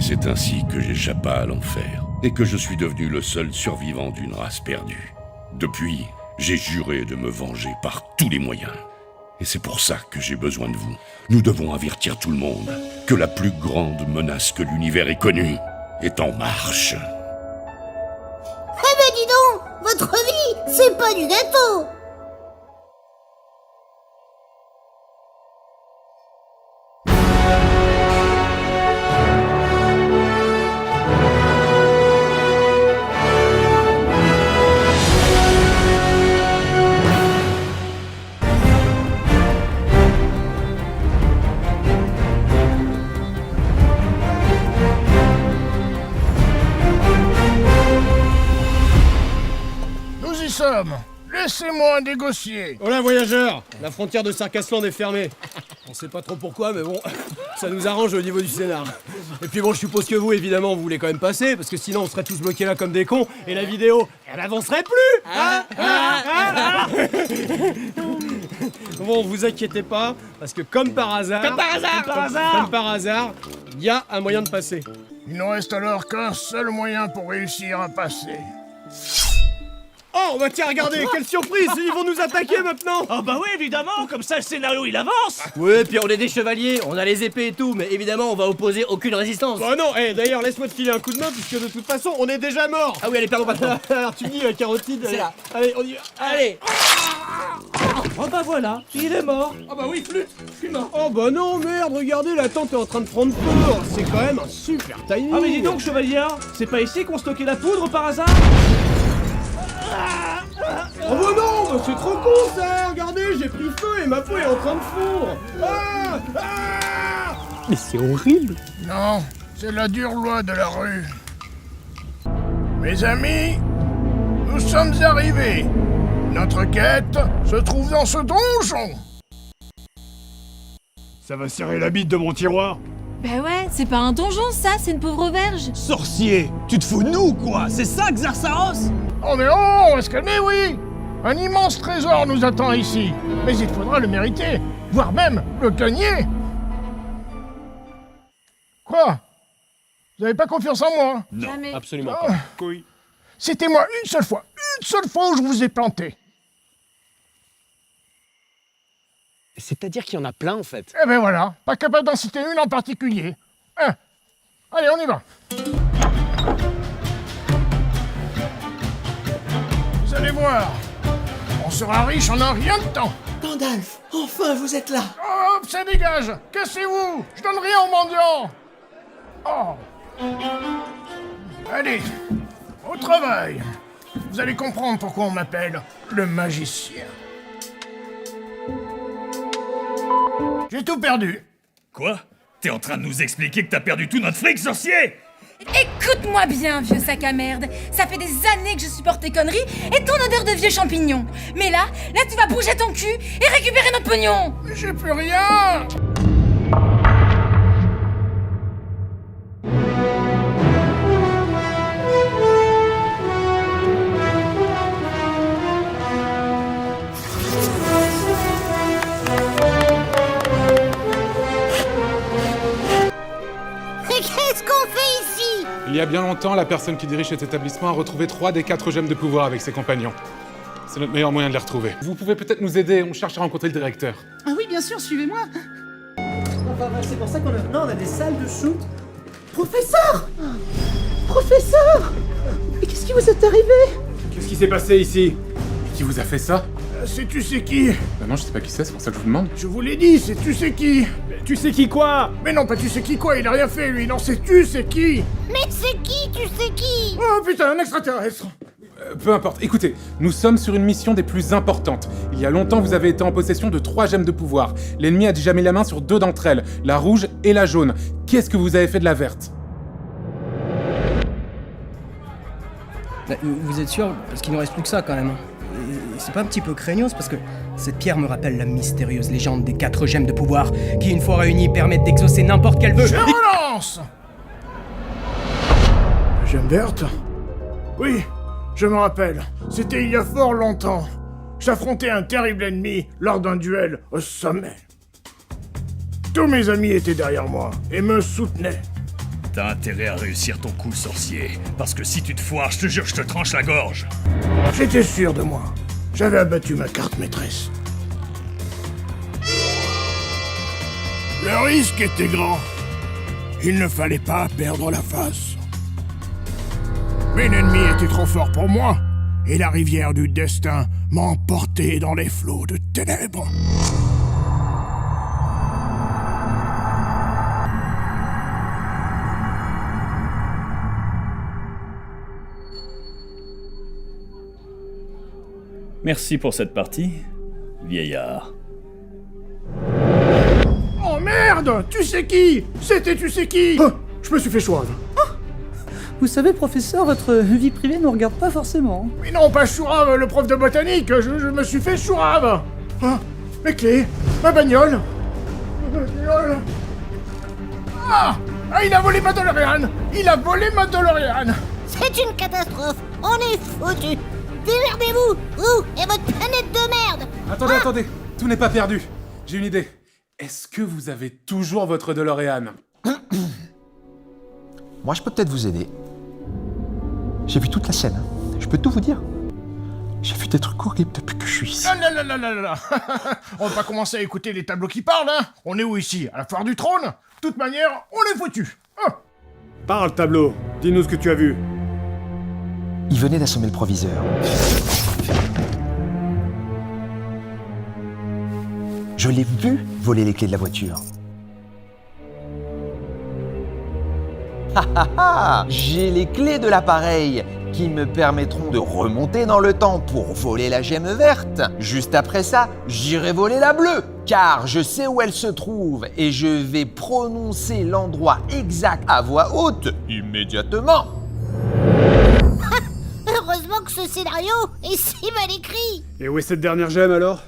Et c'est ainsi que j'échappa à l'enfer, et que je suis devenu le seul survivant d'une race perdue. Depuis, j'ai juré de me venger par tous les moyens. Et c'est pour ça que j'ai besoin de vous. Nous devons avertir tout le monde que la plus grande menace que l'univers ait connue est en marche. Eh ben dis donc, votre vie, c'est pas du gâteau. Nous y sommes. Laissez-moi négocier. Hola voyageurs, la frontière de Sarkasland est fermée. On sait pas trop pourquoi, mais bon, ça nous arrange au niveau du scénar. Et puis bon, je suppose que vous, évidemment, vous voulez quand même passer, parce que sinon on serait tous bloqués là comme des cons, et la vidéo, elle avancerait plus. Bon, vous inquiétez pas, parce que comme par hasard, il y a un moyen de passer. Il ne reste alors qu'un seul moyen pour réussir à passer. Oh, bah tiens, regardez, quelle surprise, ils vont nous attaquer maintenant. Ah bah oui, évidemment, comme ça le scénario il avance. Ouais, puis on est des chevaliers, on a les épées et tout, mais évidemment on va opposer aucune résistance. Bah non, d'ailleurs, laisse-moi te filer un coup de main, puisque de toute façon, on est déjà mort. Ah oui, allez, perdons pas de temps. Alors tu me dis, carotide, C'est là. Allez, on y va. Allez. Oh bah voilà, il est mort. Ah bah oui, flûte, je suis mort. Oh bah non, merde, regardez, la tente est en train de prendre feu. C'est quand même un super timing. Ah mais dis donc chevalier, c'est pas ici qu'on stockait la poudre par hasard? Oh bah non, bah c'est trop con ça. Regardez, j'ai pris feu et ma peau est en train de fondre. Mais c'est horrible. Non, c'est la dure loi de la rue. Mes amis, nous sommes arrivés. Notre quête se trouve dans ce donjon. Ça va serrer la bite de mon tiroir. Bah ouais, c'est pas un donjon ça, c'est une pauvre auberge. Sorcier, tu te fous de nous quoi? C'est ça Xarsaros? Oh mais oh, on va se calmer, oui. Un immense trésor nous attend ici. Mais il faudra le mériter, voire même le gagner. Quoi? Vous n'avez pas confiance en moi? Jamais. Absolument Ah. pas. Oui. C'était moi une seule fois où je vous ai planté. C'est-à-dire qu'il y en a plein en fait. Eh ben voilà, pas capable d'en citer une en particulier. Hein. Allez, on y va. Vous allez voir, on sera riche en un rien de temps. Gandalf, enfin vous êtes là. Hop, ça dégage. Cassez-vous, je donne rien aux mendiants. Oh. Allez, au travail. Vous allez comprendre pourquoi on m'appelle le magicien. J'ai tout perdu. Quoi? T'es en train de nous expliquer que t'as perdu tout notre fric, sorcier? Écoute-moi bien, vieux sac à merde. Ça fait des années que je supporte tes conneries et ton odeur de vieux champignons. Mais là tu vas bouger ton cul et récupérer notre pognon. Mais j'ai plus rien. Mais qu'est-ce qu'on fait ici? Il y a bien longtemps, la personne qui dirige cet établissement a retrouvé 3 des 4 gemmes de pouvoir avec ses compagnons. C'est notre meilleur moyen de les retrouver. Vous pouvez peut-être nous aider, on cherche à rencontrer le directeur. Ah oui, bien sûr, suivez-moi. Enfin, c'est pour ça qu'on a... Non, on a des salles de shoot. Professeur! Professeur! Mais qu'est-ce qui vous est arrivé? Qu'est-ce qui s'est passé ici? Qui vous a fait ça? Sais-tu c'est qui? Bah non, je sais pas qui c'est pour ça que je vous demande. Je vous l'ai dit, sais-tu c'est qui? Tu sais qui quoi? Mais non, pas tu sais qui quoi, il a rien fait lui, non, sais-tu c'est qui? Mais c'est qui, tu sais qui? Oh putain, un extraterrestre. Peu importe, écoutez, nous sommes sur une mission des plus importantes. Il y a longtemps, vous avez été en possession de 3 gemmes de pouvoir. L'ennemi a déjà mis la main sur 2 d'entre elles, la rouge et la jaune. Qu'est-ce que vous avez fait de la verte? Bah, vous êtes sûr? Parce qu'il nous reste plus que ça quand même. Et c'est pas un petit peu craignos parce que cette pierre me rappelle la mystérieuse légende des 4 gemmes de pouvoir qui, une fois réunies, permettent d'exaucer n'importe quel vœu. Je relance. La gemme verte? Oui, je me rappelle. C'était il y a fort longtemps. J'affrontais un terrible ennemi lors d'un duel au sommet. Tous mes amis étaient derrière moi et me soutenaient. T'as intérêt à réussir ton coup, sorcier. Parce que si tu te foires, je te jure, je te tranche la gorge. J'étais sûr de moi. J'avais abattu ma carte maîtresse. Le risque était grand. Il ne fallait pas perdre la face. Mais l'ennemi était trop fort pour moi, et la rivière du destin m'a emporté dans les flots de ténèbres. Merci pour cette partie, vieillard. Oh merde! Tu sais qui? C'était tu sais qui? Je me suis fait choisir. Vous savez, professeur, votre vie privée ne regarde pas forcément. Mais non, pas Chourave, le prof de botanique, je me suis fait Chourave. Hein? Mes clés, ma bagnole. Ah! Il a volé ma DeLorean! Il a volé ma DeLorean! C'est une catastrophe. On est foutus. Démerdez-vous, vous et votre planète de merde. Attendez, tout n'est pas perdu. J'ai une idée. Est-ce que vous avez toujours votre DeLorean? Moi, je peux peut-être vous aider. J'ai vu toute la scène. Je peux tout vous dire. J'ai vu des trucs horribles depuis que je suis ici. Ah là là là là là là. On va pas commencer à écouter les tableaux qui parlent, hein. On est où ici? À la foire du trône? De toute manière, on est foutus. Parle, tableau. Dis-nous ce que tu as vu. Il venait d'assommer le proviseur. Je l'ai vu voler les clés de la voiture. J'ai les clés de l'appareil qui me permettront de remonter dans le temps pour voler la gemme verte. Juste après ça, j'irai voler la bleue, car je sais où elle se trouve et je vais prononcer l'endroit exact à voix haute immédiatement. Heureusement que ce scénario est si mal écrit. Et où est cette dernière gemme alors?